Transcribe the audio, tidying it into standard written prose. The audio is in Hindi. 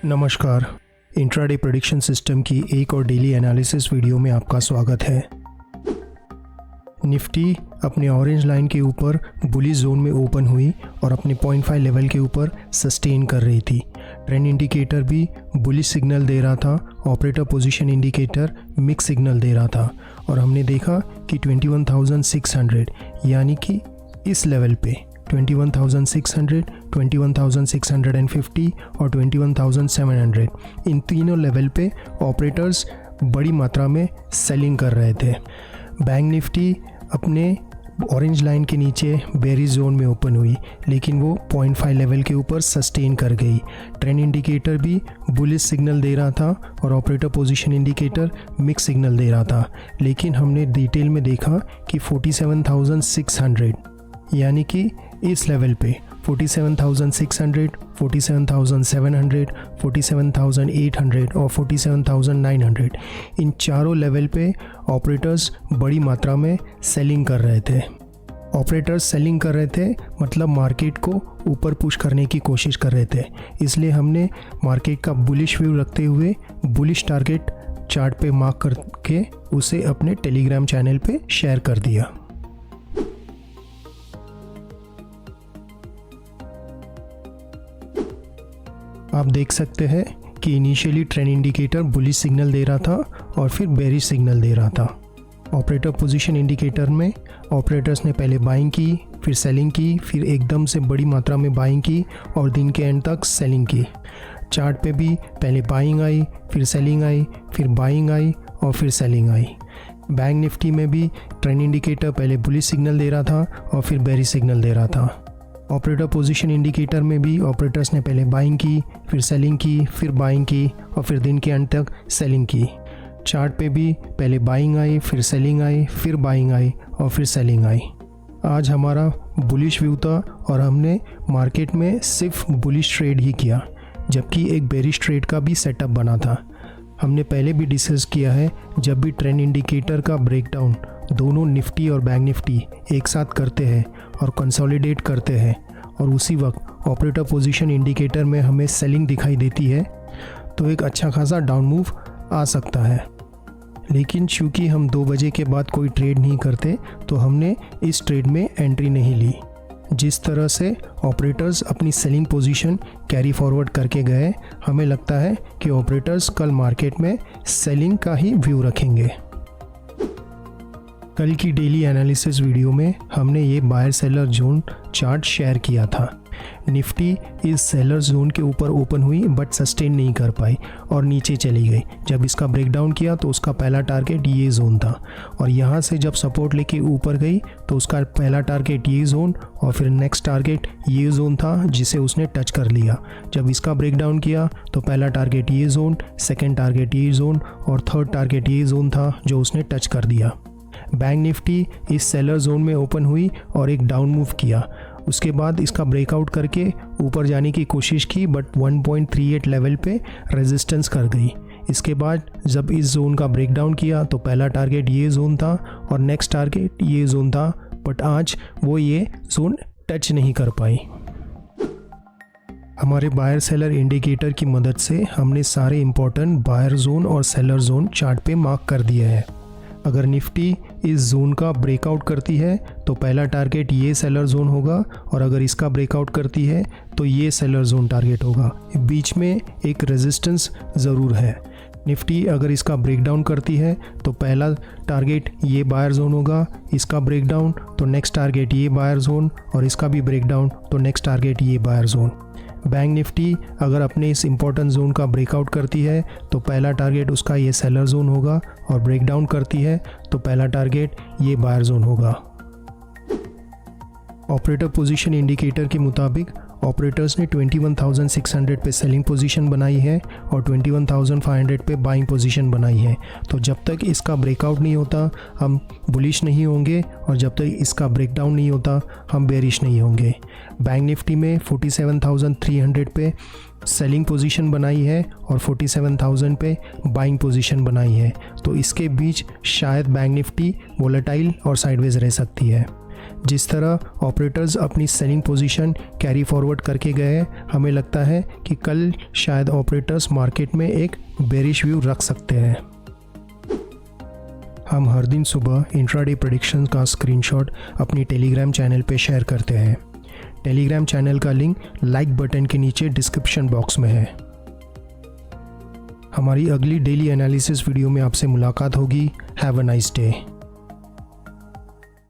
नमस्कार, इंट्राडे प्रेडिक्शन सिस्टम की एक और डेली एनालिसिस वीडियो में आपका स्वागत है। निफ्टी अपने ऑरेंज लाइन के ऊपर बुलिश जोन में ओपन हुई और अपने 0.5 लेवल के ऊपर सस्टेन कर रही थी। ट्रेंड इंडिकेटर भी बुलिश सिग्नल दे रहा था, operator position indicator mix signal दे रहा था और हमने देखा कि 21,600 यानी कि इस लेवल पे 21,600, 21,650 और 21,700 इन तीनों लेवल पे ऑपरेटर्स बड़ी मात्रा में सेलिंग कर रहे थे। बैंक निफ्टी अपने ऑरेंज लाइन के नीचे बेरिश जोन में ओपन हुई, लेकिन वो 0.5 लेवल के ऊपर सस्टेन कर गई। ट्रेंड इंडिकेटर भी बुलिश सिग्नल दे रहा था और operator position indicator mix signal दे रहा था, लेकिन हमने डिटेल में देखा कि 47,600 यानी कि इस लेवल पे 47,600, 47,700, 47,800 और 47,900 इन चारों लेवल पे ऑपरेटर्स बड़ी मात्रा में सेलिंग कर रहे थे। ऑपरेटर्स सेलिंग कर रहे थे मतलब मार्केट को ऊपर पुश करने की कोशिश कर रहे थे, इसलिए हमने मार्केट का बुलिश व्यू रखते हुए बुलिश टारगेट चार्ट पे मार्क करके उसे अपने टेलीग्राम चैनल पे शेयर कर दिया। आप देख सकते हैं कि initially trend indicator bullish signal दे रहा था और फिर बेरिश सिग्नल दे रहा था। ऑपरेटर पोजीशन इंडिकेटर में ऑपरेटर्स ने पहले बाइंग की, फिर सेलिंग की, फिर एकदम से बड़ी मात्रा में बाइंग की और दिन के एंड तक सेलिंग की। चार्ट पे भी पहले बाइंग आई, फिर सेलिंग आई, फिर बाइंग आई और फिर सेलिंग आई। बैंक निफ्टी में भी ट्रेंड इंडिकेटर पहले बुलिश सिग्नल दे रहा था और फिर बेरिश सिग्नल दे रहा था। ऑपरेटर पोजीशन इंडिकेटर में भी ऑपरेटर्स ने पहले बाइंग की, फिर सेलिंग की, फिर बाइंग की और फिर दिन के अंत तक सेलिंग की। चार्ट पे भी पहले बाइंग आई, फिर सेलिंग आई, फिर बाइंग आई और फिर सेलिंग आई। आज हमारा बुलिश व्यू था और हमने मार्केट में सिर्फ बुलिश ट्रेड ही किया, जबकि एक बेरिश ट्रेड का भी सेटअप बना था। हमने पहले भी डिस्कस किया है, जब भी ट्रेंड इंडिकेटर का ब्रेकडाउन दोनों निफ्टी और बैंक निफ्टी एक साथ करते हैं और कंसोलिडेट करते हैं और उसी वक्त ऑपरेटर पोजीशन इंडिकेटर में हमें सेलिंग दिखाई देती है, तो एक अच्छा खासा डाउन मूव आ सकता है। लेकिन चूंकि हम 2 बजे के बाद कोई ट्रेड नहीं करते, तो हमने इस ट्रेड में एंट्री नहीं ली। जिस तरह से ऑपरेटर्स अपनी सेलिंग पोजीशन कैरी फॉरवर्ड करके गए, हमें लगता है कि ऑपरेटर्स कल मार्केट में सेलिंग का ही व्यू रखेंगे। कल की डेली एनालिसिस वीडियो में हमने ये buyer seller zone chart share किया था। निफ्टी इस सेलर जोन के ऊपर ओपन हुई बट सस्टेन नहीं कर पाई और नीचे चली गई। जब इसका ब्रेकडाउन किया तो उसका पहला टारगेट ये जोन था और यहाँ से जब सपोर्ट लेके ऊपर गई तो उसका पहला टारगेट ये जोन और फिर नेक्स्ट टारगेट ये जोन था जिसे उसने टच कर लिया। जब इसका ब्रेकडाउन किया तो पहला टारगेट ये जोन, सेकेंड टारगेट ये जोन और थर्ड टारगेट ये जोन था जो उसने टच कर दिया। बैंक निफ्टी इस सेलर जोन में ओपन हुई और एक डाउन मूव किया। उसके बाद इसका ब्रेकआउट करके ऊपर जाने की कोशिश की बट 1.38 लेवल पे रेजिस्टेंस कर गई। इसके बाद जब इस जोन का ब्रेकडाउन किया तो पहला टारगेट ये जोन था और नेक्स्ट टारगेट ये जोन था, बट आज वो ये जोन टच नहीं कर पाई। हमारे बायर सेलर इंडिकेटर की मदद से हमने सारे इंपॉर्टेंट बायर जोन और सेलर जोन चार्ट पे मार्क कर दिए हैं। अगर निफ्टी इस जोन का ब्रेकआउट करती है तो पहला टारगेट ये सेलर जोन होगा और अगर इसका ब्रेकआउट करती है तो ये सेलर जोन टारगेट होगा। बीच में एक रेजिस्टेंस ज़रूर है। निफ्टी अगर इसका ब्रेकडाउन करती है तो पहला टारगेट ये बायर जोन होगा, इसका ब्रेकडाउन तो नेक्स्ट टारगेट ये बायर जोन और इसका भी ब्रेकडाउन तो नेक्स्ट टारगेट ये बायर जोन। बैंक निफ्टी अगर अपने इस इम्पोर्टेंट जोन का ब्रेकआउट करती है तो पहला टारगेट उसका ये सेलर जोन होगा और ब्रेकडाउन करती है तो पहला टारगेट ये बायर जोन होगा। ऑपरेटर पोजीशन इंडिकेटर के मुताबिक ऑपरेटर्स ने 21,600 पे सेलिंग पोजीशन बनाई है और 21,500 पे बाइंग पोजीशन बनाई है। तो जब तक इसका ब्रेकआउट नहीं होता हम बुलिश नहीं होंगे और जब तक इसका ब्रेकडाउन नहीं होता हम बेरिश नहीं होंगे। बैंक निफ्टी में 47,300 पे सेलिंग पोजीशन बनाई है और 47,000 पे बाइंग पोजीशन बनाई है, तो इसके बीच शायद बैंक निफ्टी वोलेटाइल और साइडवेज रह सकती है। जिस तरह ऑपरेटर्स अपनी सेलिंग पोजीशन कैरी फॉरवर्ड करके गए, हमें लगता है कि कल शायद ऑपरेटर्स मार्केट में एक बेरिश व्यू रख सकते हैं। हम हर दिन सुबह इंट्राडे प्रेडिक्शन का स्क्रीनशॉट अपनी टेलीग्राम चैनल पे शेयर करते हैं। टेलीग्राम चैनल का लिंक लाइक बटन के नीचे डिस्क्रिप्शन बॉक्स में है। हमारी अगली डेली एनालिसिस वीडियो में आपसे मुलाकात होगी। Have a nice day.